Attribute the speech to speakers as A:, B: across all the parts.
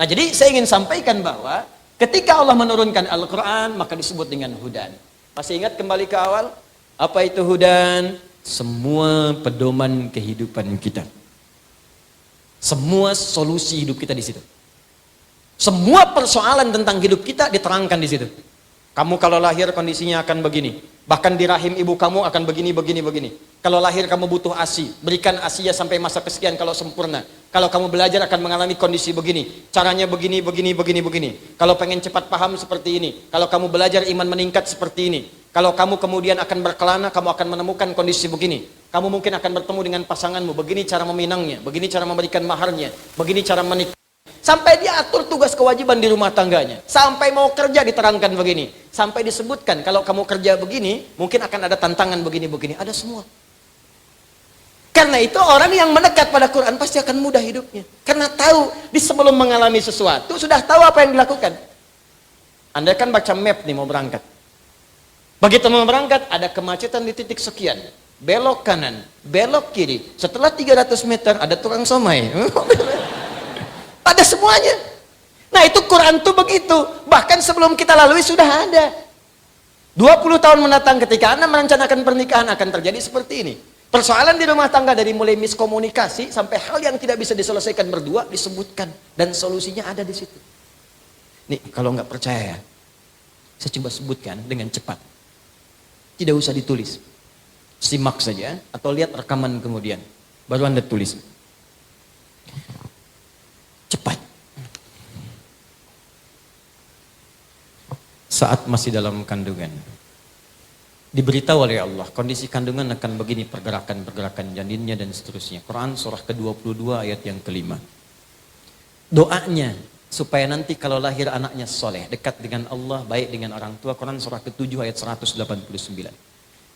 A: Nah, jadi saya ingin sampaikan bahwa ketika Allah menurunkan Al-Quran, maka disebut dengan hudan. Masih ingat kembali ke awal? Apa itu hudan? Semua pedoman kehidupan kita. Semua solusi hidup kita di situ. Semua persoalan tentang hidup kita diterangkan di situ. Kamu kalau lahir kondisinya akan begini. Bahkan di rahim ibu kamu akan begini. Kalau lahir kamu butuh ASI. Berikan ASI ya sampai masa kesekian kalau sempurna. Kalau kamu belajar akan mengalami kondisi begini. Caranya begini. Kalau pengen cepat paham seperti ini. Kalau kamu belajar iman meningkat seperti ini. Kalau kamu kemudian akan berkelana, kamu akan menemukan kondisi begini. Kamu mungkin akan bertemu dengan pasanganmu. Begini cara meminangnya. Begini cara memberikan maharnya. Begini cara menikah. Sampai dia atur tugas kewajiban di rumah tangganya. Sampai mau kerja diterangkan begini. Sampai disebutkan kalau kamu kerja begini, mungkin akan ada tantangan begini. Ada semua. Karena itu orang yang mendekat pada Quran pasti akan mudah hidupnya. Karena tahu di sebelum mengalami sesuatu sudah tahu apa yang dilakukan. Anda kan baca map nih mau berangkat. Begitu mau berangkat ada kemacetan di titik sekian. Belok kanan, belok kiri. Setelah 300 meter ada tukang somai. Ada semuanya. Nah itu Quran tuh begitu. Bahkan sebelum kita lalui sudah ada. 20 tahun mendatang ketika Anda merencanakan pernikahan akan terjadi seperti ini. Persoalan di rumah tangga dari mulai miskomunikasi sampai hal yang tidak bisa diselesaikan berdua disebutkan. Dan solusinya ada di situ. Nih kalau nggak percaya, saya coba sebutkan dengan cepat. Tidak usah ditulis. Simak saja atau lihat rekaman kemudian. Baru Anda tulis. Cepat. Saat masih dalam kandungan, diberitahu oleh Allah kondisi kandungan akan begini pergerakan janinnya dan seterusnya. Quran surah ke-22 ayat yang kelima. Doanya supaya nanti kalau lahir anaknya soleh, dekat dengan Allah, baik dengan orang tua. Quran surah ke-7 ayat 189.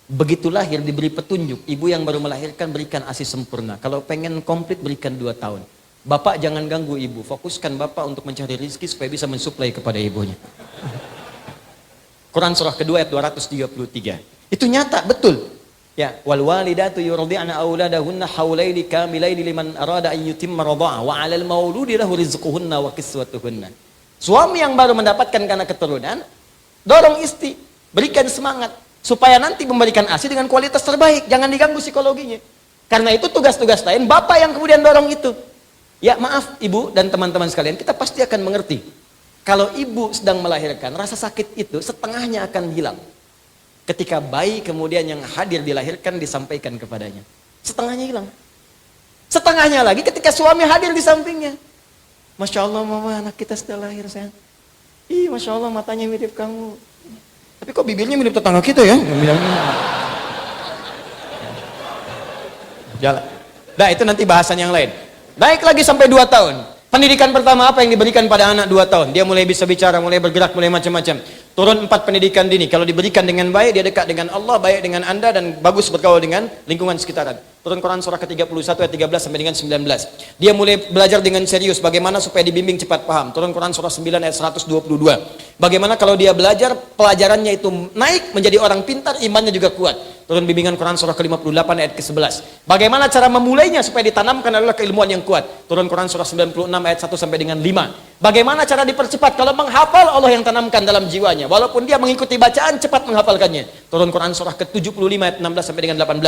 A: Begitu lahir diberi petunjuk. Ibu yang baru melahirkan berikan ASI sempurna. Kalau pengen komplit berikan 2 tahun. Bapak jangan ganggu ibu, fokuskan bapak untuk mencari rezeki supaya bisa mensuplai kepada ibunya. Quran surah kedua ayat 233. Itu nyata, betul. Ya, wal walidatu yurdi'na auladahunna haulaini kamilaini liman arada an yutimma radha'a wa 'alal mauludi lahu rizquhunna wa kiswatuhunna. Suami yang baru mendapatkan anak keturunan, dorong istri, berikan semangat supaya nanti memberikan ASI dengan kualitas terbaik, jangan diganggu psikologinya. Karena itu tugas-tugas lain bapak yang kemudian dorong itu. Ya maaf ibu dan teman-teman sekalian, kita pasti akan mengerti. Kalau ibu sedang melahirkan, rasa sakit itu setengahnya akan hilang. Ketika bayi kemudian yang hadir dilahirkan disampaikan kepadanya. Setengahnya hilang. Setengahnya lagi ketika suami hadir di sampingnya. Masya Allah mama anak kita sudah lahir sayang. Ih Masya Allah matanya mirip kamu. Tapi kok bibirnya mirip tetangga kita ya? Jalan. Nah itu nanti bahasan yang lain. Naik lagi sampai 2 tahun. Pendidikan pertama apa yang diberikan pada anak 2 tahun? Dia mulai bisa bicara, mulai bergerak, mulai macam-macam. Turun 4 pendidikan dini. Kalau diberikan dengan baik, dia dekat dengan Allah, baik dengan Anda, dan bagus bergaul dengan lingkungan sekitaran. Turun Quran surah ke-31 ayat 13 sampai dengan 19. Dia mulai belajar dengan serius bagaimana supaya dibimbing cepat paham. Turun Quran surah 9 ayat 122. Bagaimana kalau dia belajar, pelajarannya itu naik menjadi orang pintar, imannya juga kuat. Turun bimbingan Quran surah ke-58 ayat ke-11. Bagaimana cara memulainya supaya ditanamkan adalah keilmuan yang kuat. Turun Quran surah 96 ayat 1 sampai dengan 5. Bagaimana cara dipercepat? Kalau menghafal Allah yang tanamkan dalam jiwanya. Walaupun dia mengikuti bacaan cepat menghafalkannya. Turun Quran surah ke-75 ayat 16 sampai dengan 18.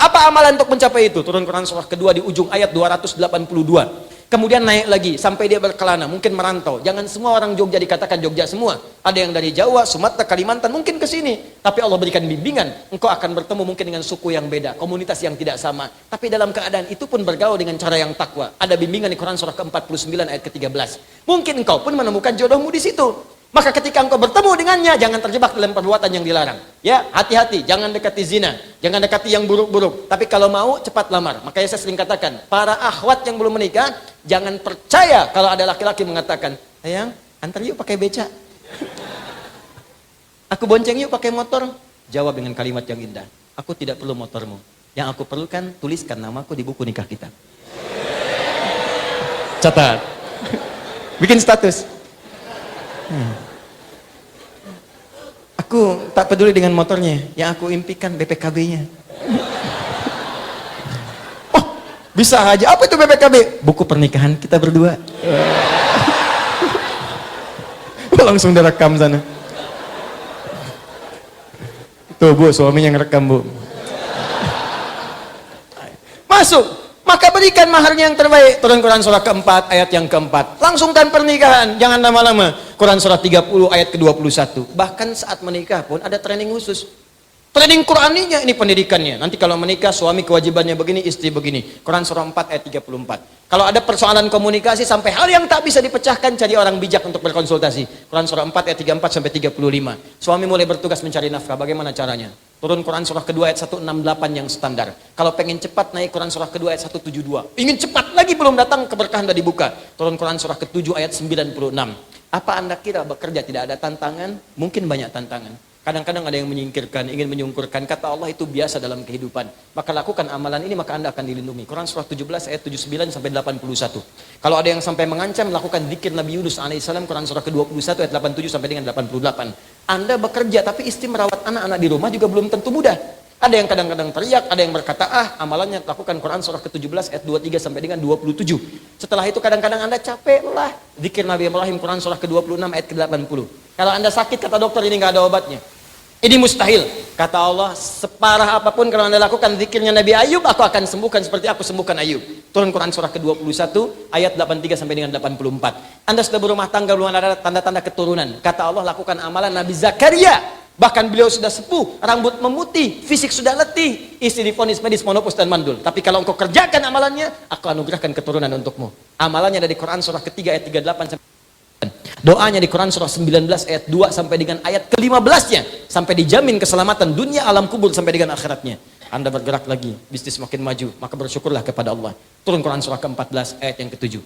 A: Apa amalan untuk mencapai itu? Turun Quran surah kedua di ujung ayat 282. Kemudian naik lagi sampai dia berkelana, mungkin merantau. Jangan semua orang Jogja dikatakan Jogja semua. Ada yang dari Jawa, Sumatera, Kalimantan, mungkin ke sini. Tapi Allah berikan bimbingan. Engkau akan bertemu mungkin dengan suku yang beda, komunitas yang tidak sama. Tapi dalam keadaan itu pun bergaul dengan cara yang takwa. Ada bimbingan di Quran surah ke-49 ayat ke-13. Mungkin engkau pun menemukan jodohmu di situ. Maka ketika engkau bertemu dengannya, jangan terjebak dalam perbuatan yang dilarang. Ya, hati-hati, jangan dekati zina, jangan dekati yang buruk-buruk. Tapi kalau mau, cepat lamar. Makanya saya sering katakan, para akhwat yang belum menikah, jangan percaya kalau ada laki-laki mengatakan, sayang, antar yuk pakai beca. Aku bonceng yuk pakai motor. Jawab dengan kalimat yang indah, aku tidak perlu motormu. Yang aku perlukan, tuliskan namaku di buku nikah kita. Catat. Bikin status. Aku tak peduli dengan motornya, yang aku impikan BPKB-nya. Oh, bisa aja. Apa itu BPKB? Buku pernikahan kita berdua. Langsung direkam sana. Tuh Bu, suaminya ngerekam Bu. Masuk. Maka berikan maharnya yang terbaik. Turun Quran surah keempat, ayat yang keempat. Langsungkan pernikahan, jangan lama-lama. Quran surah 30, ayat ke-21. Bahkan saat menikah pun ada training khusus. Training Quraninya, ini pendidikannya. Nanti kalau menikah, suami kewajibannya begini, istri begini. Quran surah 4, ayat 34. Kalau ada persoalan komunikasi sampai hal yang tak bisa dipecahkan, cari orang bijak untuk berkonsultasi. Quran surah 4, ayat 34 sampai 35. Suami mulai bertugas mencari nafkah, bagaimana caranya? Turun Quran surah kedua ayat 168 yang standar. Kalau pengen cepat naik Quran surah kedua ayat 172. Ingin cepat lagi belum datang, keberkahan sudah dibuka. Turun Quran surah ke-7 ayat 96. Apa Anda kira bekerja tidak ada tantangan? Mungkin banyak tantangan. Kadang-kadang ada yang menyingkirkan, ingin menyungkurkan. Kata Allah itu biasa dalam kehidupan. Maka lakukan amalan ini, maka Anda akan dilindungi. Quran surah 17 ayat 79 sampai 81. Kalau ada yang sampai mengancam, lakukan zikir Nabi Yunus alaihissalam. Quran surah ke-21 ayat 87 sampai dengan 88. Anda bekerja tapi istri merawat anak-anak di rumah juga belum tentu mudah. Ada yang kadang-kadang teriak, ada yang berkata, amalannya lakukan Quran surah ke-17 ayat 23 sampai dengan 27. Setelah itu kadang-kadang Anda capek lah. Zikir Nabi Ibrahim Quran surah ke-26 ayat ke-80. Kalau Anda sakit, kata dokter, ini nggak ada obatnya. Ini mustahil. Kata Allah, separah apapun kalau Anda lakukan zikirnya Nabi Ayub, aku akan sembuhkan seperti aku sembuhkan Ayub. Turun Quran surah ke-21 ayat 83 sampai dengan 84. Anda sudah berumah tangga, belum ada tanda-tanda keturunan. Kata Allah, lakukan amalan Nabi Zakaria. Bahkan beliau sudah sepuh, rambut memutih, fisik sudah letih, istri divonis medis, monopus dan mandul. Tapi kalau engkau kerjakan amalannya, aku anugerahkan keturunan untukmu. Amalannya dari Quran surah ketiga ayat 38 sampai doanya di Quran surah 19 ayat 2 sampai dengan ayat ke-15-nya, sampai dijamin keselamatan dunia, alam kubur sampai dengan akhiratnya. Anda bergerak lagi, bisnis makin maju, maka bersyukurlah kepada Allah. Turun Quran surah ke-14 ayat yang ke-7.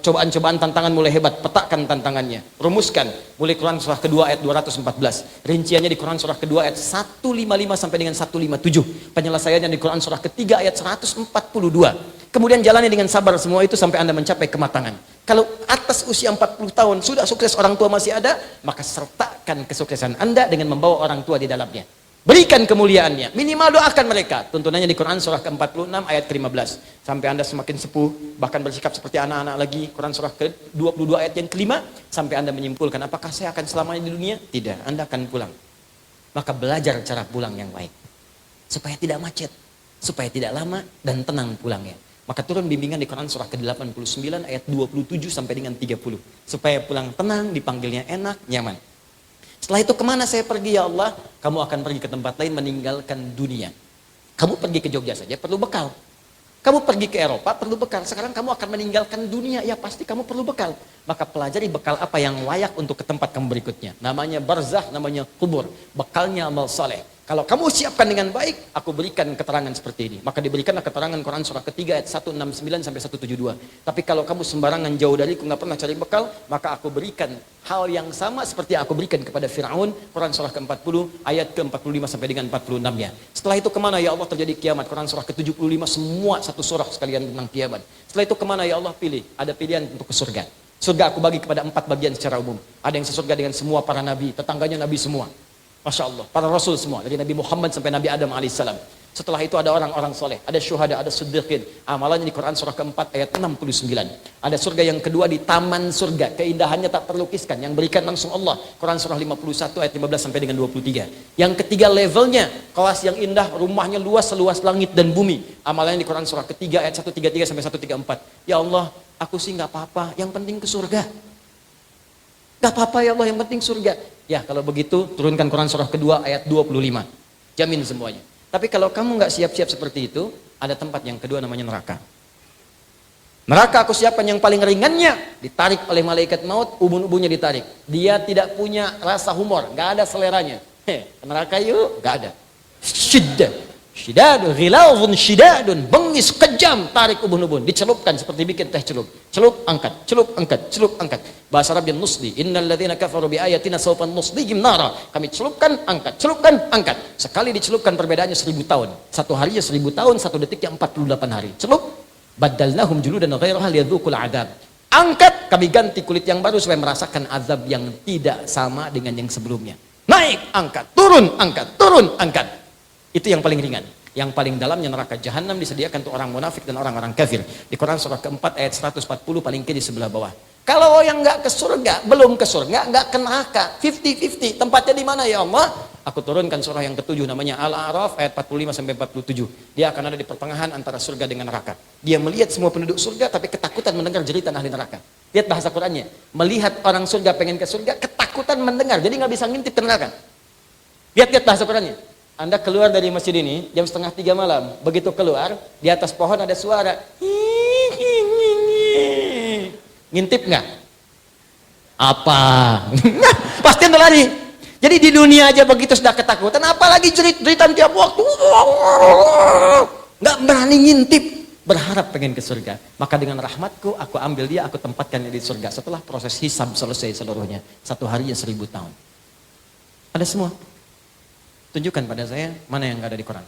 A: Cobaan-cobaan tantangan mulai hebat, petakan tantangannya, rumuskan. Mulai Quran surah kedua ayat 214. Rinciannya di Quran surah kedua ayat 155 sampai dengan 157. Penyelesaiannya di Quran surah ketiga ayat 142. Kemudian jalani dengan sabar semua itu sampai Anda mencapai kematangan. Kalau atas usia 40 tahun sudah sukses, orang tua masih ada, maka sertakan kesuksesan Anda dengan membawa orang tua di dalamnya. Berikan kemuliaannya, minimal doakan mereka. Tuntunannya di Quran surah ke-46 ayat ke-15. Sampai Anda semakin sepuh, bahkan bersikap seperti anak-anak lagi. Quran surah ke-22 ayat yang ke-5, sampai Anda menyimpulkan, apakah saya akan selamanya di dunia? Tidak, Anda akan pulang. Maka belajar cara pulang yang baik. Supaya tidak macet, supaya tidak lama dan tenang pulangnya. Maka turun bimbingan di Quran surah ke-89 ayat 27 sampai dengan 30. Supaya pulang tenang, dipanggilnya enak, nyaman. Setelah itu kemana saya pergi ya Allah? Kamu akan pergi ke tempat lain meninggalkan dunia. Kamu pergi ke Jogja saja perlu bekal. Kamu pergi ke Eropa perlu bekal. Sekarang kamu akan meninggalkan dunia, ya pasti kamu perlu bekal. Maka pelajari bekal apa yang layak untuk ke tempat kamu berikutnya. Namanya barzah, namanya kubur. Bekalnya amal saleh. Kalau kamu siapkan dengan baik, aku berikan keterangan seperti ini. Maka diberikanlah keterangan Quran surah ketiga ayat 169 sampai 172. Tapi kalau kamu sembarangan jauh dariku, nggak pernah cari bekal, maka aku berikan hal yang sama seperti yang aku berikan kepada Fir'aun. Quran surah ke-40 ayat ke-45 sampai dengan 46-nya. Setelah itu kemana ya Allah terjadi kiamat? Quran surah ke-75 semua satu surah sekalian tentang kiamat. Setelah itu kemana ya Allah pilih? Ada pilihan untuk ke surga. Surga aku bagi kepada 4 bagian secara umum. Ada yang sesurga dengan semua para nabi, tetangganya nabi semua. Masya Allah, para rasul semua, dari Nabi Muhammad sampai Nabi Adam alaihissalam. Setelah itu ada orang-orang soleh, ada syuhada, ada siddiqin. Amalannya di Quran surah keempat ayat 69. Ada surga yang kedua di taman surga, keindahannya tak terlukiskan, yang berikan langsung Allah. Quran surah 51 ayat 15 sampai dengan 23. Yang ketiga levelnya, kelas yang indah, rumahnya luas seluas langit dan bumi. Amalannya di Quran surah ketiga ayat 133 sampai 134. Ya Allah, aku sih nggak apa-apa, yang penting ke surga. Gak apa-apa ya Allah, yang penting surga. Ya kalau begitu turunkan Quran surah kedua ayat 25. Jamin semuanya. Tapi kalau kamu gak siap-siap seperti itu, ada tempat yang kedua namanya neraka. Neraka aku siapkan yang paling ringannya, ditarik oleh malaikat maut, ubun-ubunnya ditarik. Dia tidak punya rasa humor, gak ada seleranya. Neraka yuk, gak ada. Syidadun, ghilazun syidadun, bengis kejam, tarik ubun-ubun, dicelupkan seperti bikin teh celup. Celup, angkat, celup, angkat, celup, angkat. Bahasa Arabnya nusli, innal ladzina kafaru bi ayatina sawfa nuslihim nara. Kami celupkan, angkat, celupkan, angkat. Sekali dicelupkan perbedaannya 1000 tahun. Satu harinya 1000 tahun, satu detiknya 48 hari. Celup, badalnahum juludan ghairaha liyadzuqul adzab. Angkat, kami ganti kulit yang baru supaya merasakan azab yang tidak sama dengan yang sebelumnya. Naik, angkat, turun, angkat, turun, angkat. Itu yang paling ringan. Yang paling dalamnya neraka jahanam disediakan untuk orang munafik dan orang-orang kafir. Di Quran surah keempat ayat 140 paling kiri sebelah bawah. Kalau yang nggak ke surga, belum ke surga, nggak ke neraka, 50-50. Tempatnya di mana ya Allah? Aku turunkan surah yang ketujuh namanya Al-A'raf ayat 45 sampai 47. Dia akan ada di pertengahan antara surga dengan neraka. Dia melihat semua penduduk surga tapi ketakutan mendengar jeritan ahli neraka. Lihat bahasa Qurannya. Melihat orang surga pengen ke surga, ketakutan mendengar. Jadi nggak bisa ngintip ke neraka. Lihat bahasa Qurannya. Anda keluar dari masjid ini jam 2:30 malam. Begitu keluar, di atas pohon ada suara. Ngintip nggak? Apa? Pasti Anda lari. Jadi di dunia aja begitu sudah ketakutan, apalagi jeritan tiap waktu. Nggak berani ngintip, berharap pengen ke surga. Maka dengan rahmatku, aku ambil dia, aku tempatkan dia di surga. Setelah proses hisab selesai seluruhnya, 1 harinya 1000 tahun. Ada semua. Tunjukkan pada saya mana yang nggak ada di Quran.